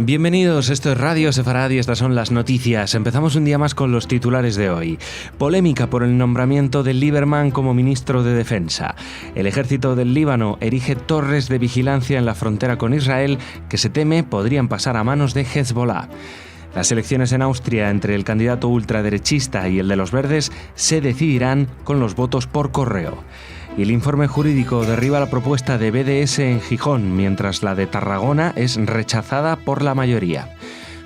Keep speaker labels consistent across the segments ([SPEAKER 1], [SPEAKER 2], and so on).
[SPEAKER 1] Bienvenidos, esto es Radio Sefarad y estas son las noticias. Empezamos un día más con los titulares de hoy. Polémica por el nombramiento de Lieberman como ministro de Defensa. El ejército del Líbano erige torres de vigilancia en la frontera con Israel que se teme podrían pasar a manos de Hezbollah. Las elecciones en Austria entre el candidato ultraderechista y el de los verdes se decidirán con los votos por correo. Y el informe jurídico derriba la propuesta de BDS en Gijón, mientras la de Tarragona es rechazada por la mayoría.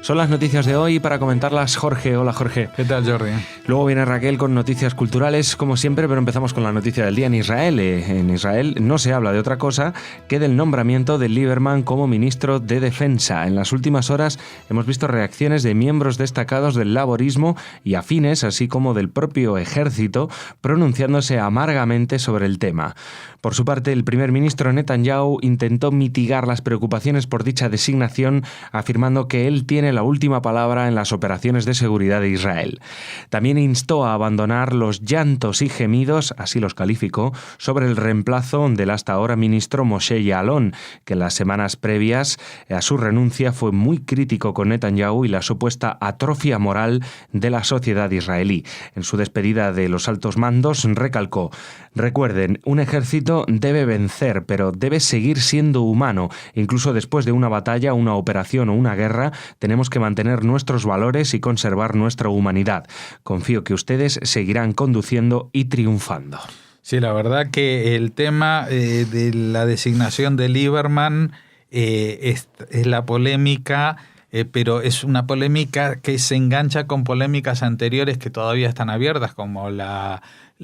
[SPEAKER 1] Son las noticias de hoy. Para comentarlas, Jorge. Hola, Jorge.
[SPEAKER 2] ¿Qué tal, Jordi?
[SPEAKER 1] Luego viene Raquel con noticias culturales, como siempre, pero empezamos con la noticia del día en Israel. En Israel no se habla de otra cosa que del nombramiento de Lieberman como ministro de Defensa. En las últimas horas hemos visto reacciones de miembros destacados del laborismo y afines, así como del propio ejército, pronunciándose amargamente sobre el tema. Por su parte, el primer ministro Netanyahu intentó mitigar las preocupaciones por dicha designación, afirmando que él tiene la última palabra en las operaciones de seguridad de Israel. También instó a abandonar los llantos y gemidos, así los calificó, sobre el reemplazo del hasta ahora ministro Moshe Ya'alon, que en las semanas previas a su renuncia fue muy crítico con Netanyahu y la supuesta atrofia moral de la sociedad israelí. En su despedida de los altos mandos recalcó: recuerden, un ejército debe vencer, pero debe seguir siendo humano. Incluso después de una batalla, una operación o una guerra, tenemos que mantener nuestros valores y conservar nuestra humanidad. Confío que ustedes seguirán conduciendo y triunfando.
[SPEAKER 2] Sí, la verdad que el tema de la designación de Lieberman es la polémica, pero es una polémica que se engancha con polémicas anteriores que todavía están abiertas, como la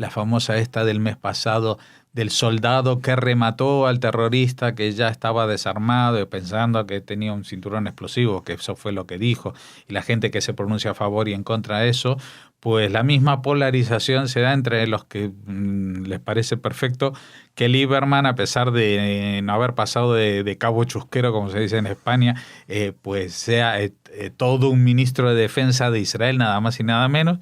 [SPEAKER 2] famosa esta del mes pasado del soldado que remató al terrorista que ya estaba desarmado y pensando que tenía un cinturón explosivo, que eso fue lo que dijo, y la gente que se pronuncia a favor y en contra de eso, pues la misma polarización se da entre los que les parece perfecto que Lieberman, a pesar de no haber pasado de cabo chusquero, como se dice en España, pues sea todo un ministro de defensa de Israel, nada más y nada menos.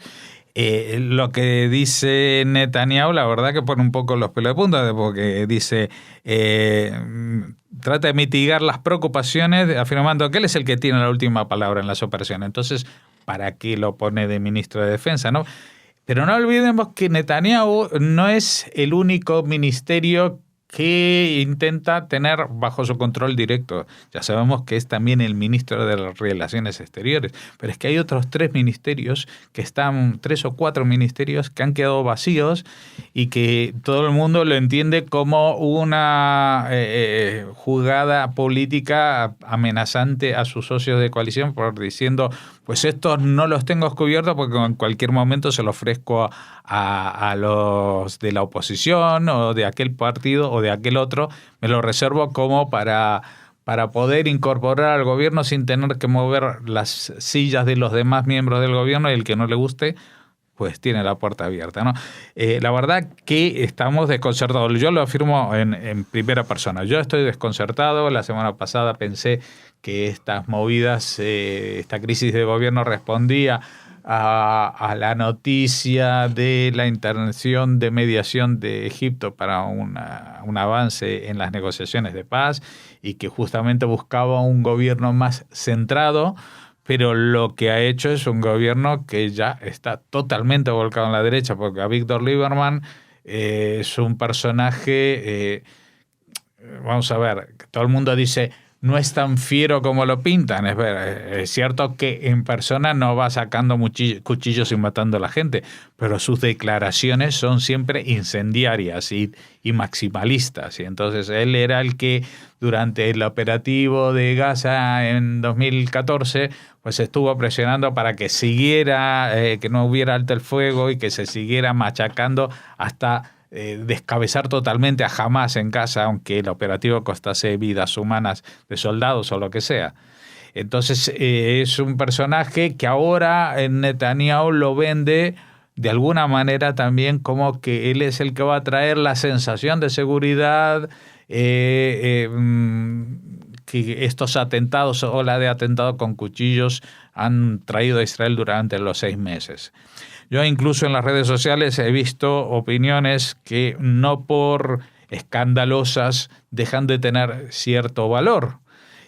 [SPEAKER 2] Lo que dice Netanyahu, la verdad que pone un poco los pelos de punta, porque dice, trata de mitigar las preocupaciones, afirmando que él es el que tiene la última palabra en las operaciones. Entonces, ¿para qué lo pone de ministro de Defensa, no? Pero no olvidemos que Netanyahu no es el único ministerio que intenta tener bajo su control directo. Ya sabemos que es también el ministro de las Relaciones Exteriores, pero es que hay otros 3 ministerios que están, 3 o 4 ministerios que han quedado vacíos y que todo el mundo lo entiende como una jugada política amenazante a sus socios de coalición, por diciendo, pues estos no los tengo cubiertos porque en cualquier momento se lo ofrezco a los de la oposición o de aquel partido o de aquel otro, me lo reservo como para poder incorporar al gobierno sin tener que mover las sillas de los demás miembros del gobierno, y el que no le guste, pues tiene la puerta abierta, ¿no? La verdad que estamos desconcertados. Yo lo afirmo en primera persona. Yo estoy desconcertado. La semana pasada pensé que estas movidas, esta crisis de gobierno respondía a la noticia de la intervención de mediación de Egipto para un avance en las negociaciones de paz y que justamente buscaba un gobierno más centrado, pero lo que ha hecho es un gobierno que ya está totalmente volcado en la derecha, porque a Víctor Lieberman es un personaje, vamos a ver, todo el mundo dice, no es tan fiero como lo pintan. Es cierto que en persona no va sacando cuchillos y matando a la gente, pero sus declaraciones son siempre incendiarias y maximalistas. Y entonces él era el que durante el operativo de Gaza en 2014 pues estuvo presionando para que siguiera, que no hubiera alto el fuego y que se siguiera machacando hasta descabezar totalmente a Hamás en Gaza, aunque el operativo costase vidas humanas de soldados o lo que sea. Entonces es un personaje que ahora Netanyahu lo vende de alguna manera también como que él es el que va a traer la sensación de seguridad, que estos atentados o la de atentado con cuchillos han traído a Israel durante los 6 meses. Yo incluso en las redes sociales he visto opiniones que no por escandalosas dejan de tener cierto valor.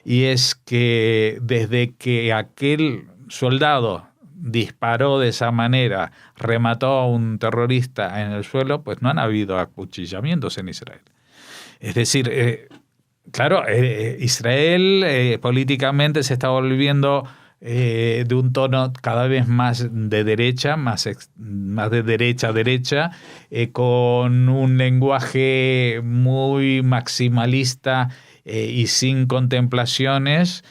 [SPEAKER 2] y es que desde que aquel soldado disparó de esa manera, remató a un terrorista en el suelo, pues no han habido acuchillamientos en Israel. Es decir, claro, Israel políticamente se está volviendo de un tono cada vez más de derecha, más de derecha a derecha, con un lenguaje muy maximalista y sin contemplaciones,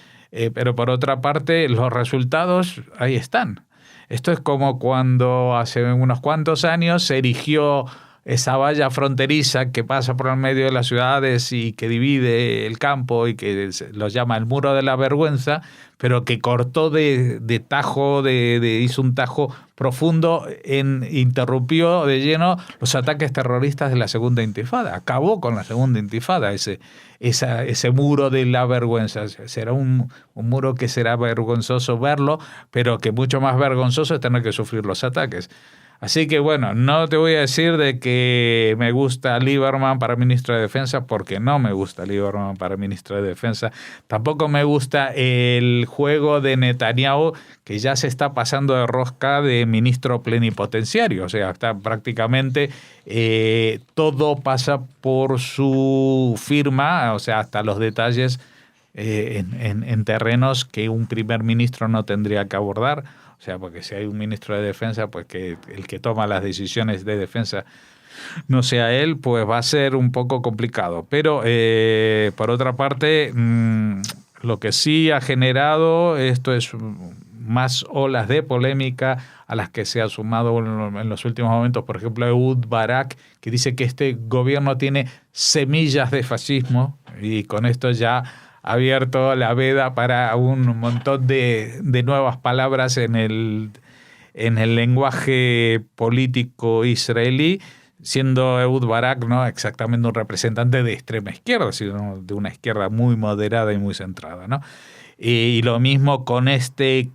[SPEAKER 2] pero por otra parte los resultados ahí están. Esto es como cuando hace unos cuantos años se erigió esa valla fronteriza que pasa por el medio de las ciudades y que divide el campo y que lo llama el muro de la vergüenza, pero que cortó de tajo, hizo un tajo profundo, interrumpió de lleno los ataques terroristas de la Segunda Intifada. Acabó con la Segunda Intifada ese muro de la vergüenza. Será un muro que será vergonzoso verlo, pero que mucho más vergonzoso es tener que sufrir los ataques. Así que bueno, no te voy a decir de que me gusta Lieberman para ministro de Defensa, porque no me gusta Lieberman para ministro de Defensa. Tampoco me gusta el juego de Netanyahu, que ya se está pasando de rosca de ministro plenipotenciario. O sea, está prácticamente todo pasa por su firma, o sea, hasta los detalles en terrenos que un primer ministro no tendría que abordar. O sea, porque si hay un ministro de Defensa, pues que el que toma las decisiones de defensa no sea él, pues va a ser un poco complicado. Pero, por otra parte, lo que sí ha generado esto es más olas de polémica a las que se ha sumado en los últimos momentos, por ejemplo, Ehud Barak, que dice que este gobierno tiene semillas de fascismo, y con esto ya ha abierto la veda para un montón de nuevas palabras en el lenguaje político israelí, siendo Ehud Barak no exactamente un representante de extrema izquierda, sino de una izquierda muy moderada y muy centrada, ¿no? Y lo mismo con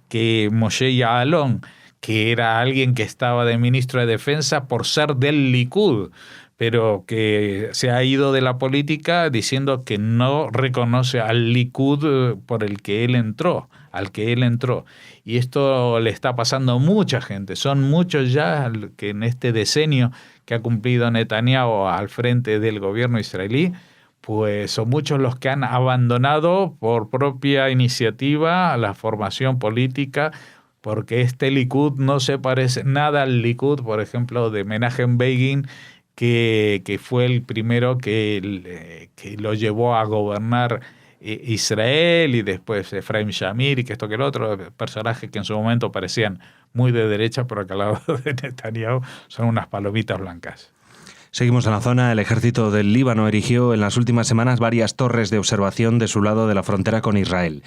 [SPEAKER 2] que Moshe Ya'alon, que era alguien que estaba de ministro de Defensa por ser del Likud, pero que se ha ido de la política diciendo que no reconoce al Likud por el que él entró, al que él entró. Y esto le está pasando a mucha gente. Son muchos ya que en este decenio que ha cumplido Netanyahu al frente del gobierno israelí, pues son muchos los que han abandonado por propia iniciativa la formación política, porque este Likud no se parece nada al Likud, por ejemplo, de Menachem Begin, que fue el primero que lo llevó a gobernar Israel, y después Efraim Shamir, y que esto que el otro, personajes que en su momento parecían muy de derecha, pero que al lado de Netanyahu son unas palomitas blancas.
[SPEAKER 1] Seguimos en la zona. El ejército del Líbano erigió en las últimas semanas varias torres de observación de su lado de la frontera con Israel.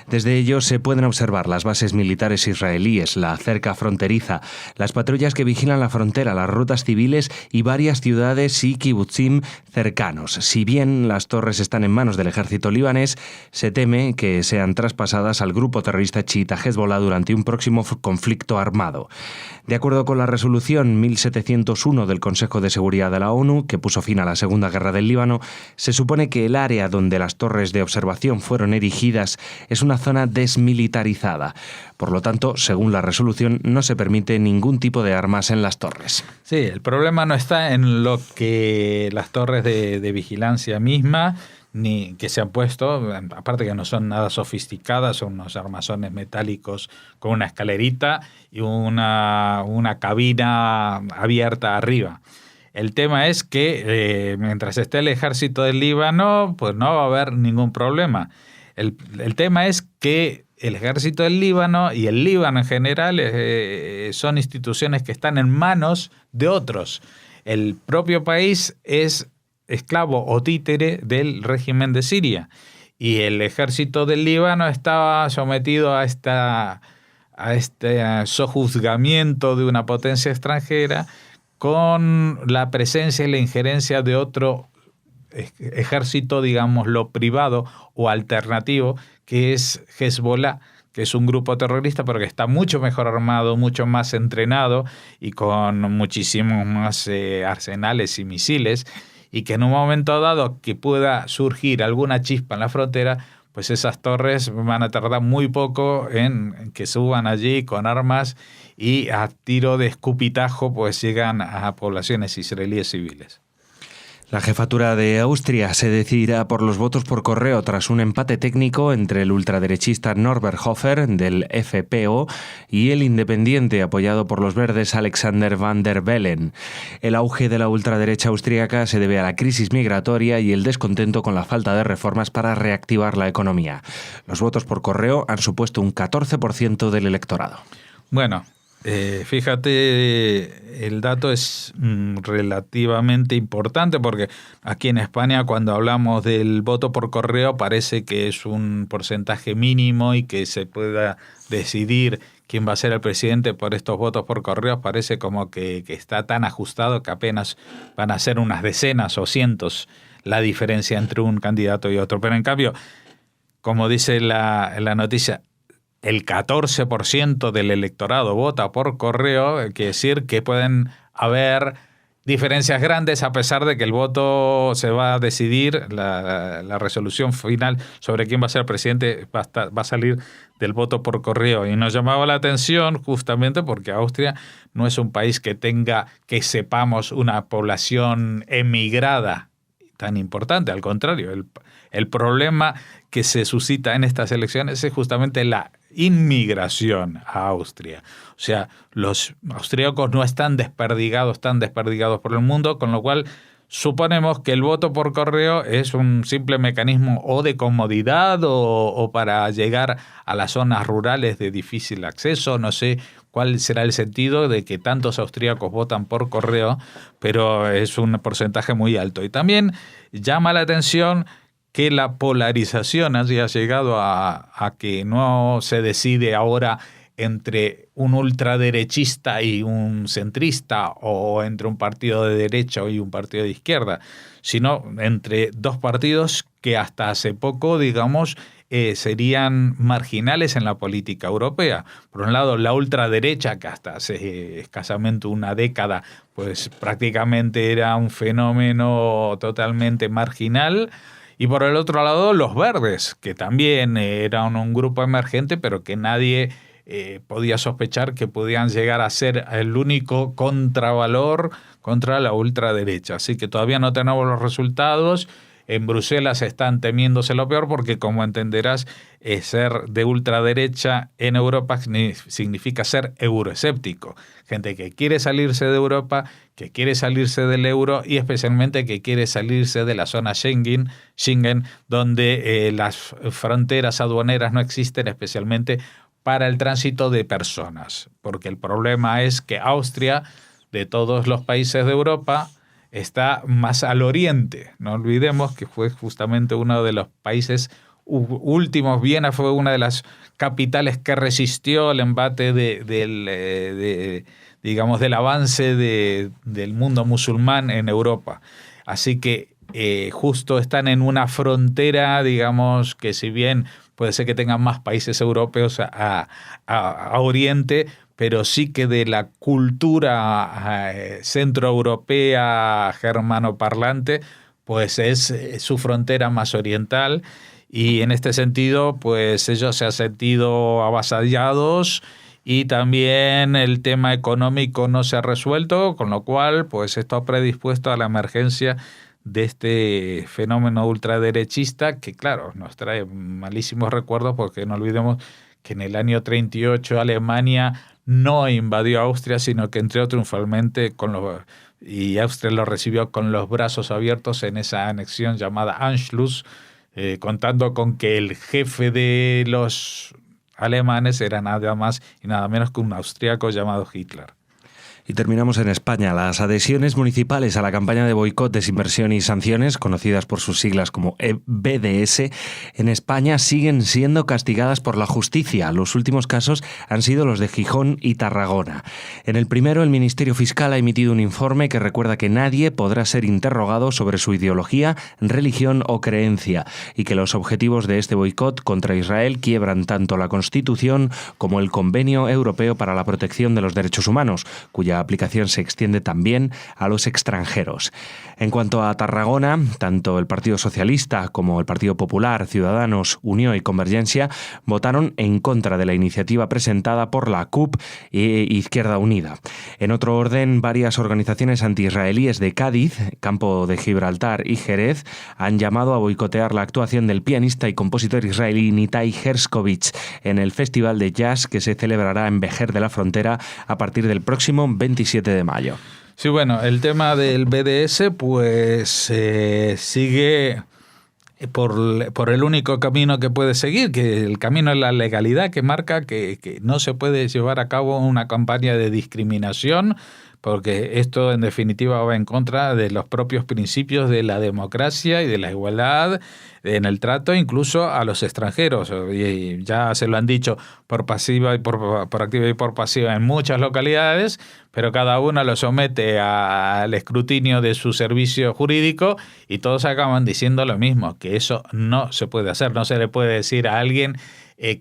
[SPEAKER 1] Desde ellos se pueden observar las bases militares israelíes, la cerca fronteriza, las patrullas que vigilan la frontera, las rutas civiles y varias ciudades y kibutzim cercanos. Si bien las torres están en manos del ejército libanés, se teme que sean traspasadas al grupo terrorista chiita Hezbollah durante un próximo conflicto armado. De acuerdo con la resolución 1701 del Consejo de Seguridad de la ONU, que puso fin a la Segunda Guerra del Líbano, se supone que el área donde las torres de observación fueron erigidas es una zona desmilitarizada. Por lo tanto, según la resolución, no se permite ningún tipo de armas en las torres.
[SPEAKER 2] Sí, el problema no está en lo que las torres de vigilancia misma, ni que se han puesto, aparte que no son nada sofisticadas, son unos armazones metálicos con una escalerita y una cabina abierta arriba. El tema es que mientras esté el ejército del Líbano, pues no va a haber ningún problema. El tema es que el ejército del Líbano y el Líbano en general son instituciones que están en manos de otros. El propio país es esclavo o títere del régimen de Siria, y el ejército del Líbano estaba sometido a este sojuzgamiento de una potencia extranjera con la presencia y la injerencia de otro ejército, digámoslo, privado o alternativo, que es Hezbollah, que es un grupo terrorista, pero que está mucho mejor armado, mucho más entrenado y con muchísimos más arsenales y misiles, y que en un momento dado que pueda surgir alguna chispa en la frontera, pues esas torres van a tardar muy poco en que suban allí con armas y a tiro de escupitajo pues llegan a poblaciones israelíes civiles.
[SPEAKER 1] La jefatura de Austria se decidirá por los votos por correo tras un empate técnico entre el ultraderechista Norbert Hofer del FPO y el independiente apoyado por los verdes Alexander Van der Bellen. El auge de la ultraderecha austríaca se debe a la crisis migratoria y el descontento con la falta de reformas para reactivar la economía. Los votos por correo han supuesto un 14% del electorado.
[SPEAKER 2] Bueno, fíjate, el dato es relativamente importante porque aquí en España cuando hablamos del voto por correo parece que es un porcentaje mínimo y que se pueda decidir quién va a ser el presidente por estos votos por correo. Parece como que está tan ajustado que apenas van a ser unas decenas o cientos la diferencia entre un candidato y otro. Pero en cambio, como dice la noticia, el 14% del electorado vota por correo, quiere decir que pueden haber diferencias grandes a pesar de que el voto se va a decidir, la resolución final sobre quién va a ser presidente va a salir del voto por correo. Y nos llamaba la atención justamente porque Austria no es un país que tenga, que sepamos, una población emigrada tan importante. Al contrario, el problema que se suscita en estas elecciones es justamente la inmigración a Austria. O sea, los austríacos no están desperdigados por el mundo, con lo cual suponemos que el voto por correo es un simple mecanismo o de comodidad o para llegar a las zonas rurales de difícil acceso. No sé cuál será el sentido de que tantos austríacos votan por correo, pero es un porcentaje muy alto. Y también llama la atención que la polarización haya llegado a que no se decide ahora entre un ultraderechista y un centrista o entre un partido de derecha y un partido de izquierda, sino entre dos partidos que hasta hace poco, digamos, serían marginales en la política europea. Por un lado, la ultraderecha, que hasta hace escasamente una década, pues prácticamente era un fenómeno totalmente marginal. Y por el otro lado, los verdes, que también eran un grupo emergente, pero que nadie podía sospechar que podían llegar a ser el único contravalor contra la ultraderecha. Así que todavía no tenemos los resultados. En Bruselas están temiéndose lo peor porque, como entenderás, ser de ultraderecha en Europa significa ser euroescéptico. Gente que quiere salirse de Europa, que quiere salirse del euro y especialmente que quiere salirse de la zona Schengen, donde las fronteras aduaneras no existen, especialmente para el tránsito de personas. Porque el problema es que Austria, de todos los países de Europa, está más al oriente. No olvidemos que fue justamente uno de los países últimos. Viena fue una de las capitales que resistió el embate del avance del mundo musulmán en Europa. Así que justo están en una frontera, digamos, que si bien puede ser que tengan más países europeos a oriente, pero sí que de la cultura centroeuropea germanoparlante, pues es su frontera más oriental. Y en este sentido, pues ellos se han sentido avasallados y también el tema económico no se ha resuelto, con lo cual pues está predispuesto a la emergencia de este fenómeno ultraderechista que, claro, nos trae malísimos recuerdos porque no olvidemos que en el año 38 Alemania no invadió Austria, sino que entró triunfalmente y Austria lo recibió con los brazos abiertos en esa anexión llamada Anschluss, contando con que el jefe de los alemanes era nada más y nada menos que un austríaco llamado Hitler.
[SPEAKER 1] Y terminamos en España. Las adhesiones municipales a la campaña de boicot, desinversión y sanciones, conocidas por sus siglas como BDS, en España siguen siendo castigadas por la justicia. Los últimos casos han sido los de Gijón y Tarragona. En el primero, el Ministerio Fiscal ha emitido un informe que recuerda que nadie podrá ser interrogado sobre su ideología, religión o creencia y que los objetivos de este boicot contra Israel quiebran tanto la Constitución como el Convenio Europeo para la Protección de los Derechos Humanos, cuya aplicación se extiende también a los extranjeros. En cuanto a Tarragona, tanto el Partido Socialista como el Partido Popular, Ciudadanos, Unió y Convergencia votaron en contra de la iniciativa presentada por la CUP e Izquierda Unida. En otro orden, varias organizaciones antiisraelíes de Cádiz, Campo de Gibraltar y Jerez han llamado a boicotear la actuación del pianista y compositor israelí Nitai Herskovich en el Festival de Jazz que se celebrará en Vejer de la Frontera a partir del próximo 27 de mayo.
[SPEAKER 2] Sí, bueno, el tema del BDS pues sigue por el único camino que puede seguir, que el camino es la legalidad, que marca que no se puede llevar a cabo una campaña de discriminación, porque esto en definitiva va en contra de los propios principios de la democracia y de la igualdad en el trato incluso a los extranjeros. Y ya se lo han dicho por pasiva y por activa y por pasiva en muchas localidades, pero cada una lo somete al escrutinio de su servicio jurídico y todos acaban diciendo lo mismo, que eso no se puede hacer. No se le puede decir a alguien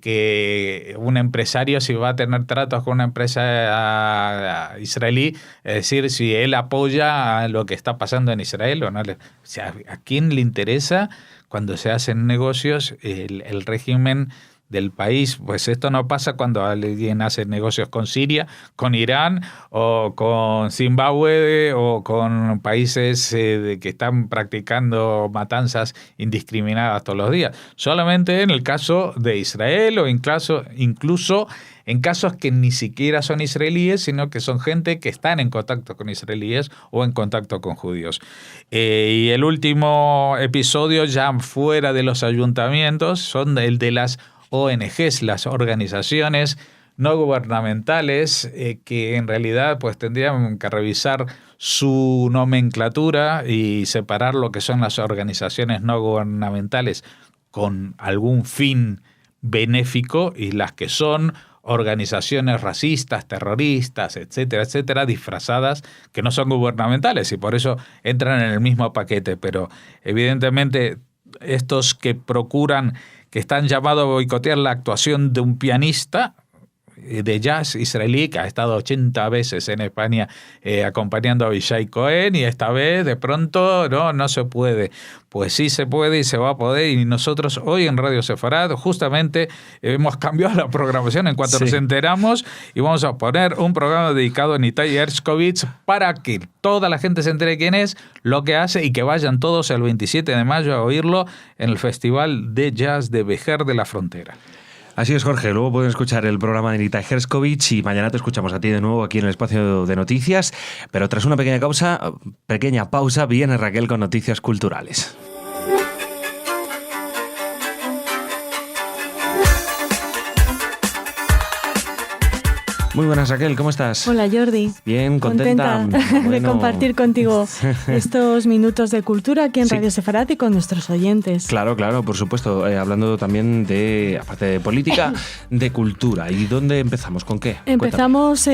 [SPEAKER 2] que un empresario, si va a tener tratos con una empresa israelí, es decir, si él apoya lo que está pasando en Israel o no. O sea, ¿a quién le interesa cuando se hacen negocios el régimen del país? Pues esto no pasa cuando alguien hace negocios con Siria, con Irán o con Zimbabue o con países que están practicando matanzas indiscriminadas todos los días. Solamente en el caso de Israel o incluso en casos que ni siquiera son israelíes, sino que son gente que están en contacto con israelíes o en contacto con judíos. Y el último episodio, ya fuera de los ayuntamientos, son el de las ONGs, las organizaciones no gubernamentales, que en realidad pues tendrían que revisar su nomenclatura y separar lo que son las organizaciones no gubernamentales con algún fin benéfico y las que son organizaciones racistas, terroristas, etcétera, etcétera, disfrazadas, que no son gubernamentales y por eso entran en el mismo paquete. Pero evidentemente estos que están llamados a boicotear la actuación de un pianista de jazz israelí que ha estado 80 veces en España acompañando a Avishai Cohen, y esta vez de pronto no se puede. Pues sí se puede y se va a poder, y nosotros hoy en Radio Sefarad justamente hemos cambiado la programación en cuanto nos enteramos, y vamos a poner un programa dedicado a Nitai Herskovich para que toda la gente se entere quién es, lo que hace, y que vayan todos el 27 de mayo a oírlo en el Festival de Jazz de Vejer de la Frontera.
[SPEAKER 1] Así es, Jorge. Luego pueden escuchar el programa de Nitai Herskovich y mañana te escuchamos a ti de nuevo aquí en el espacio de noticias. Pero tras una pequeña pausa, viene Raquel con noticias culturales. Muy buenas, Raquel, ¿cómo estás?
[SPEAKER 3] Hola, Jordi.
[SPEAKER 1] Bien, contenta
[SPEAKER 3] de compartir contigo estos minutos de cultura aquí en Radio Sefarad y con nuestros oyentes.
[SPEAKER 1] Claro, por supuesto. Hablando también aparte de política, de cultura. ¿Y dónde empezamos? ¿Con qué?
[SPEAKER 3] Empezamos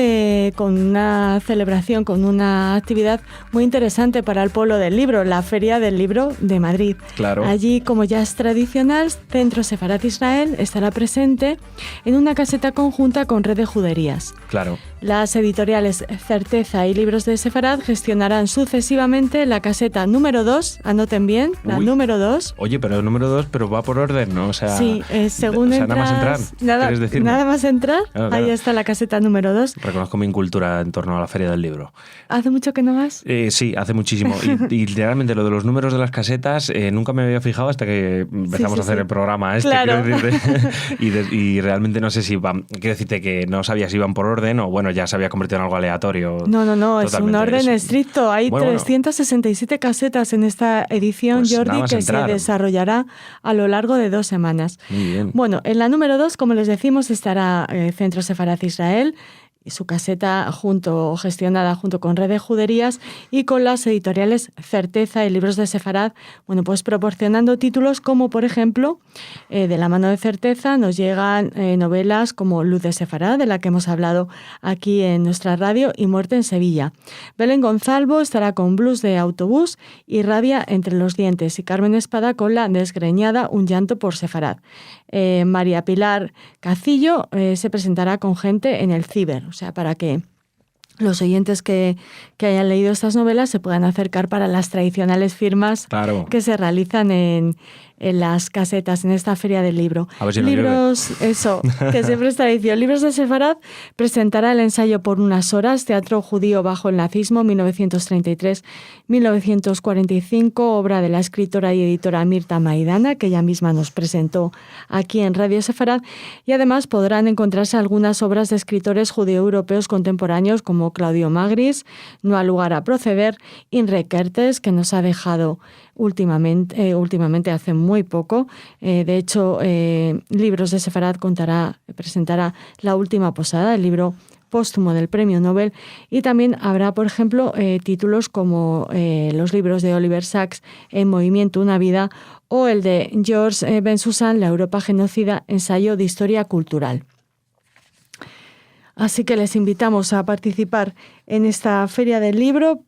[SPEAKER 3] con una celebración, con una actividad muy interesante para el pueblo del libro, la Feria del Libro de Madrid.
[SPEAKER 1] Claro.
[SPEAKER 3] Allí, como ya es tradicional, Centro Sefarad Israel estará presente en una caseta conjunta con Red de Juderías.
[SPEAKER 1] Claro.
[SPEAKER 3] Las editoriales Certeza y Libros de Sefarad gestionarán sucesivamente la caseta número 2, anoten bien, la número 2.
[SPEAKER 1] Oye, pero el número 2, pero va por orden, ¿no? O sea,
[SPEAKER 3] sí, según entras...
[SPEAKER 1] nada más entrar, ¿quieres decirme?
[SPEAKER 3] Nada más entrar,
[SPEAKER 1] claro.
[SPEAKER 3] Ahí está la caseta número 2.
[SPEAKER 1] Reconozco mi incultura en torno a la Feria del Libro.
[SPEAKER 3] ¿Hace mucho que no vas?
[SPEAKER 1] Sí, hace muchísimo. Y realmente lo de los números de las casetas nunca me había fijado hasta que empezamos a hacer el programa este.
[SPEAKER 3] Claro.
[SPEAKER 1] Y realmente no sé si van... Quiero decirte que no sabía si iban por orden o bueno, ya se había convertido en algo aleatorio.
[SPEAKER 3] No, es un orden estricto. Hay 367 casetas en esta edición, pues Jordi, que se desarrollará a lo largo de 2 semanas.
[SPEAKER 1] Muy bien.
[SPEAKER 3] Bueno, en la número 2, como les decimos, estará Centro Sefarad Israel, su caseta gestionada junto con Red de Juderías y con las editoriales Certeza y Libros de Sefarad, bueno, pues proporcionando títulos como, por ejemplo, de la mano de Certeza nos llegan novelas como Luz de Sefarad, de la que hemos hablado aquí en nuestra radio, y Muerte en Sevilla. Belén Gonzalvo estará con Blues de Autobús y Rabia entre los dientes, y Carmen Espada con La Desgreñada, un llanto por Sefarad. María Pilar Cacillo se presentará con Gente en el Ciber, o sea, para que los oyentes que hayan leído estas novelas se puedan acercar para las tradicionales firmas
[SPEAKER 1] Claro.
[SPEAKER 3] que se realizan en las casetas, en esta feria del libro.
[SPEAKER 1] A ver si no
[SPEAKER 3] Libros, eso, que siempre es tradición. Libros de Sefarad presentará el ensayo Por unas horas, Teatro judío bajo el nazismo, 1933-1945, obra de la escritora y editora Mirta Maidana, que ella misma nos presentó aquí en Radio Sefarad, y además podrán encontrarse algunas obras de escritores judío-europeos contemporáneos como Claudio Magris, No ha lugar a proceder, Imre Kertész, que nos ha dejado últimamente hace muy poco. De hecho, Libros de Sefarad presentará La última posada, el libro póstumo del Premio Nobel, y también habrá, por ejemplo, títulos como los libros de Oliver Sacks, En movimiento, una vida, o el de George Bensusan, La Europa genocida, ensayo de historia cultural. Así que les invitamos a participar en esta Feria del Libro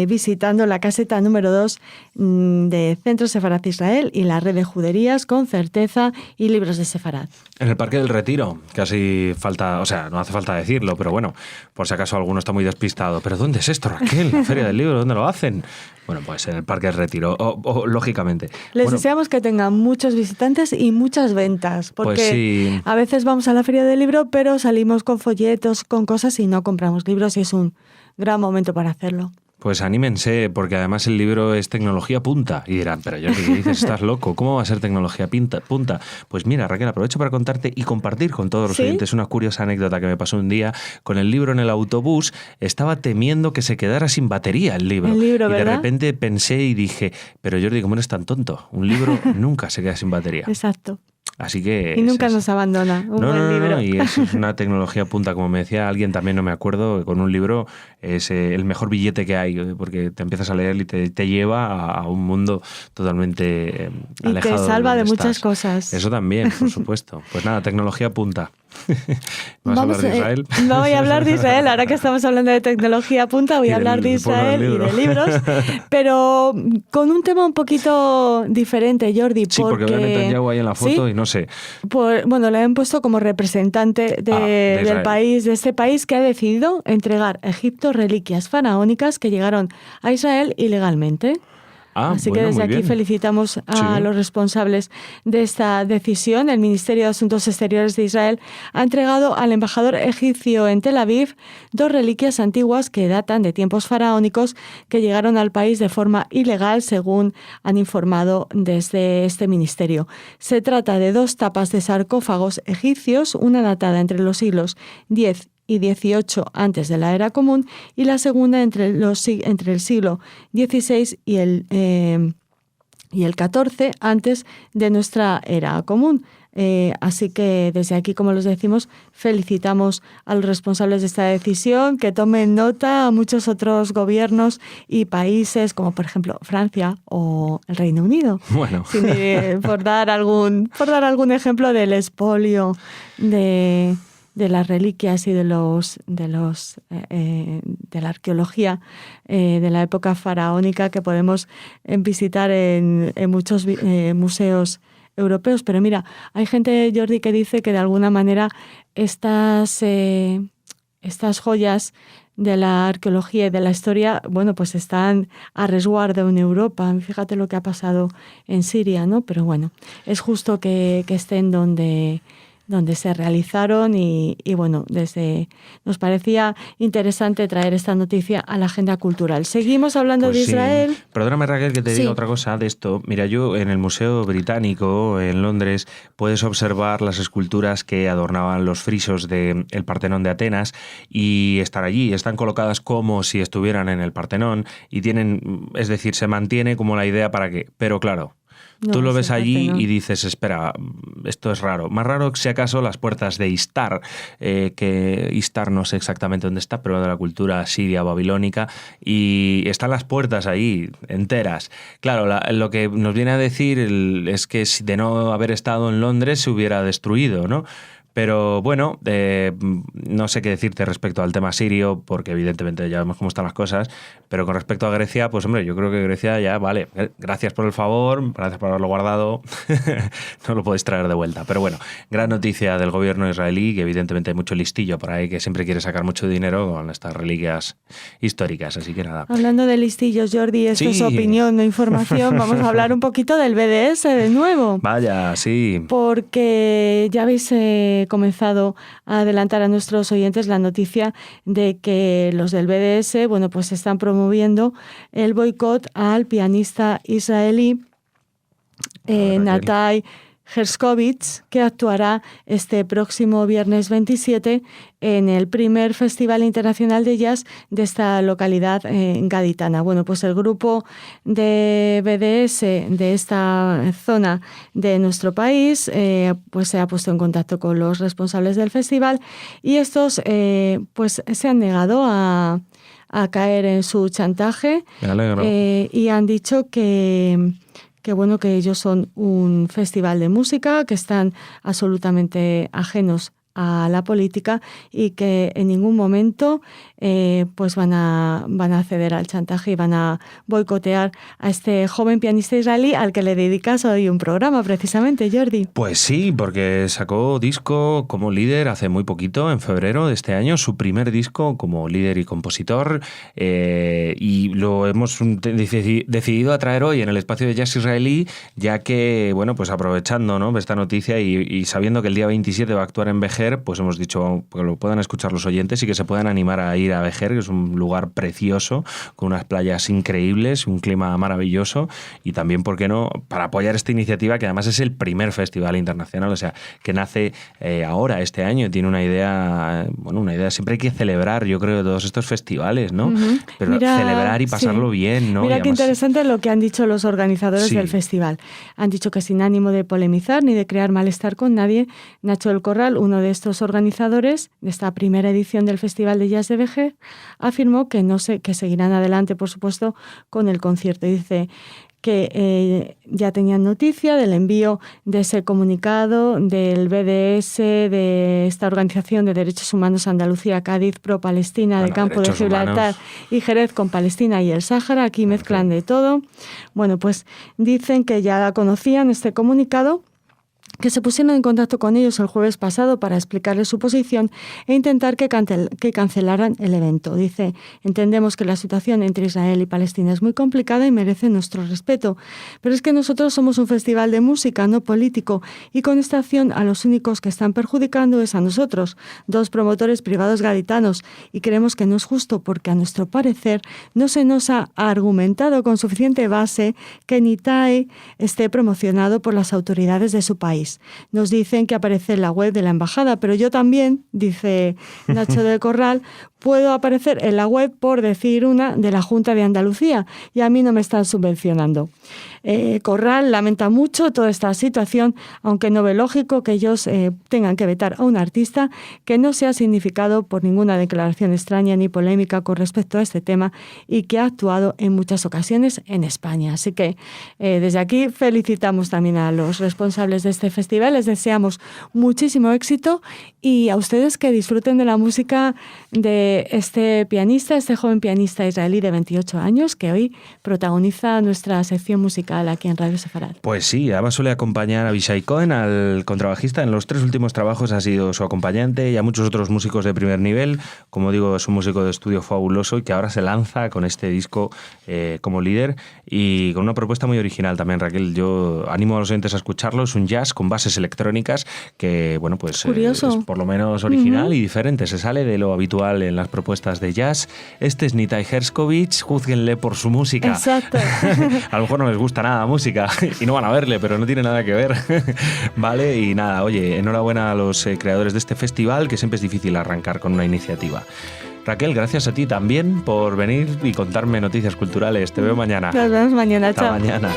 [SPEAKER 3] visitando la caseta número 2 de Centro Sefarad Israel y la red de juderías con Certeza y Libros de Sefarad.
[SPEAKER 1] En el Parque del Retiro, casi falta, o sea, no hace falta decirlo, pero bueno, por si acaso alguno está muy despistado. ¿Pero dónde es esto, Raquel? ¿La Feria del Libro? ¿Dónde lo hacen? Bueno, pues en el Parque del Retiro, lógicamente.
[SPEAKER 3] Les deseamos que tengan muchos visitantes y muchas ventas, porque
[SPEAKER 1] pues sí.
[SPEAKER 3] A veces vamos a la Feria del Libro, pero salimos con folletos, con cosas y no compramos libros, y es un gran momento para hacerlo.
[SPEAKER 1] Pues anímense, porque además el libro es tecnología punta. Y dirán, pero Jordi, ¿qué dices? ¿Estás loco? ¿Cómo va a ser tecnología punta? Pues mira, Raquel, aprovecho para contarte y compartir con todos los oyentes una curiosa anécdota que me pasó un día con el libro en el autobús. Estaba temiendo que se quedara sin batería el libro. Y
[SPEAKER 3] ¿verdad?
[SPEAKER 1] de repente pensé y dije, pero Jordi, ¿cómo eres tan tonto? Un libro nunca se queda sin batería.
[SPEAKER 3] Exacto.
[SPEAKER 1] Así que...
[SPEAKER 3] Y nunca nos abandona un buen libro.
[SPEAKER 1] No, y es una tecnología punta, como me decía alguien, también no me acuerdo, con un libro es el mejor billete que hay, porque te empiezas a leer y te lleva a un mundo totalmente alejado.
[SPEAKER 3] Y te salva de muchas
[SPEAKER 1] estás.
[SPEAKER 3] cosas.
[SPEAKER 1] Eso también, por supuesto. Pues nada, tecnología punta. ¿Vas a hablar de Israel?
[SPEAKER 3] No voy a hablar de Israel, ahora que estamos hablando de tecnología punta, voy a hablar de Israel y de libros, pero con un tema un poquito diferente, Jordi.
[SPEAKER 1] Sí, porque veo a Netanyahu ahí en la foto, ¿sí? Y no sé.
[SPEAKER 3] Bueno, le han puesto como representante del país, de este país que ha decidido entregar a Egipto reliquias faraónicas que llegaron a Israel ilegalmente. Así que desde aquí felicitamos a los responsables de esta decisión. El Ministerio de Asuntos Exteriores de Israel ha entregado al embajador egipcio en Tel Aviv 2 reliquias antiguas que datan de tiempos faraónicos que llegaron al país de forma ilegal, según han informado desde este ministerio. Se trata de 2 tapas de sarcófagos egipcios, una datada entre los siglos X y 18 antes de la era común, y la segunda entre el siglo XVI y el XIV antes de nuestra era común. Así que desde aquí, como les decimos, felicitamos a los responsables de esta decisión, que tomen nota a muchos otros gobiernos y países, como por ejemplo Francia o el Reino Unido. Bueno. Por dar algún ejemplo del expolio de las reliquias y de la arqueología de la época faraónica que podemos visitar en muchos museos europeos. Pero mira, hay gente, Jordi, que dice que de alguna manera estas joyas de la arqueología y de la historia, bueno, pues están a resguardo en Europa. Fíjate lo que ha pasado en Siria, ¿no? Pero bueno, es justo que estén donde se realizaron y bueno, nos parecía interesante traer esta noticia a la agenda cultural. Seguimos hablando de Israel.
[SPEAKER 1] Perdóname, Raquel, que te diga otra cosa de esto. Mira, yo en el Museo Británico en Londres puedes observar las esculturas que adornaban los frisos del Partenón de Atenas y estar allí. Están colocadas como si estuvieran en el Partenón y es decir, se mantiene como la idea para que... Pero claro... Tú lo ves allí y dices, espera, esto es raro. Más raro que si acaso las puertas de Istar, que Istar no sé exactamente dónde está, pero de la cultura siria babilónica, y están las puertas ahí enteras. Claro, lo que nos viene a decir es que si de no haber estado en Londres se hubiera destruido, ¿no? Pero bueno, no sé qué decirte respecto al tema sirio, porque evidentemente ya vemos cómo están las cosas, pero con respecto a Grecia, pues hombre, yo creo que Grecia ya, vale, gracias por el favor, gracias por haberlo guardado, no lo podéis traer de vuelta. Pero bueno, gran noticia del gobierno israelí, que evidentemente hay mucho listillo por ahí que siempre quiere sacar mucho dinero con estas reliquias históricas, así que nada.
[SPEAKER 3] Hablando de listillos, Jordi, esto es opinión, no información, vamos a hablar un poquito del BDS de nuevo.
[SPEAKER 1] Vaya, sí.
[SPEAKER 3] Porque ya habéis comenzado a adelantar a nuestros oyentes la noticia de que los del BDS, bueno, pues están promoviendo el boicot al pianista israelí Natai Herskovits, que actuará este próximo viernes 27 en el primer Festival Internacional de Jazz de esta localidad gaditana. Bueno, pues el grupo de BDS de esta zona de nuestro país pues se ha puesto en contacto con los responsables del festival y estos pues se han negado a caer en su chantaje.
[SPEAKER 1] Me alegro.
[SPEAKER 3] Y han dicho que bueno, que ellos son un festival de música, que están absolutamente ajenos a la política y que en ningún momento pues van a ceder al chantaje y van a boicotear a este joven pianista israelí al que le dedicas hoy un programa precisamente, Jordi.
[SPEAKER 1] Pues sí, porque sacó disco como líder hace muy poquito, en febrero de este año, su primer disco como líder y compositor, y lo hemos decidido a traer hoy en el espacio de jazz israelí, ya que, bueno, pues aprovechando, ¿no?, esta noticia y sabiendo que el día 27 va a actuar en Vejer, pues hemos dicho que lo puedan escuchar los oyentes y que se puedan animar a ir a Vejer, que es un lugar precioso, con unas playas increíbles, un clima maravilloso, y también, ¿por qué no?, para apoyar esta iniciativa, que además es el primer festival internacional, o sea, que nace ahora, este año, tiene una idea, siempre hay que celebrar, yo creo, todos estos festivales, ¿no?
[SPEAKER 3] Uh-huh.
[SPEAKER 1] Pero celebrar y pasarlo bien, ¿no?
[SPEAKER 3] Mira,
[SPEAKER 1] además,
[SPEAKER 3] qué interesante lo que han dicho los organizadores del festival. Han dicho que sin ánimo de polemizar ni de crear malestar con nadie, Nacho del Corral, uno de estos organizadores de esta primera edición del Festival de Jazz de Vejer, afirmó que que seguirán adelante, por supuesto, con el concierto. Dice que ya tenían noticia del envío de ese comunicado del BDS, de esta Organización de Derechos Humanos Andalucía, Cádiz, Pro-Palestina, del Campo de Gibraltar y Jerez con Palestina y el Sáhara. Aquí mezclan de todo. Bueno, pues dicen que ya conocían este comunicado, que se pusieron en contacto con ellos el jueves pasado para explicarles su posición e intentar que cancelaran el evento. Dice, entendemos que la situación entre Israel y Palestina es muy complicada y merece nuestro respeto, pero es que nosotros somos un festival de música, no político, y con esta acción a los únicos que están perjudicando es a nosotros, dos promotores privados gaditanos, y creemos que no es justo porque a nuestro parecer no se nos ha argumentado con suficiente base que Natai esté promocionado por las autoridades de su país. Nos dicen que aparece en la web de la embajada, pero yo también, dice Nacho del Corral, puedo aparecer en la web, por decir una, de la Junta de Andalucía, y a mí no me están subvencionando. Corral lamenta mucho toda esta situación, aunque no ve lógico que ellos tengan que vetar a un artista que no se ha significado por ninguna declaración extraña ni polémica con respecto a este tema y que ha actuado en muchas ocasiones en España. Así que desde aquí felicitamos también a los responsables de este festival, les deseamos muchísimo éxito y a ustedes que disfruten de la música de este pianista, este joven pianista israelí de 28 años que hoy protagoniza nuestra sección musical aquí en Radio Sefarad.
[SPEAKER 1] Pues sí, además suele acompañar a Abishai Cohen, al contrabajista. En los 3 últimos trabajos ha sido su acompañante y a muchos otros músicos de primer nivel. Como digo, es un músico de estudio fabuloso y que ahora se lanza con este disco como líder y con una propuesta muy original también, Raquel. Yo animo a los oyentes a escucharlo. Es un jazz con bases electrónicas que, bueno, pues es por lo menos original y diferente. Se sale de lo habitual en las propuestas de jazz. Este es Natai Herskovits, júzguenle por su música.
[SPEAKER 3] Exacto.
[SPEAKER 1] A lo mejor no les gusta nada la música y no van a verle, pero no tiene nada que ver. Vale, y nada, oye, enhorabuena a los creadores de este festival, que siempre es difícil arrancar con una iniciativa. Raquel, gracias a ti también por venir y contarme noticias culturales. Te veo mañana.
[SPEAKER 3] Nos vemos mañana.
[SPEAKER 1] Hasta
[SPEAKER 3] chao.
[SPEAKER 1] mañana.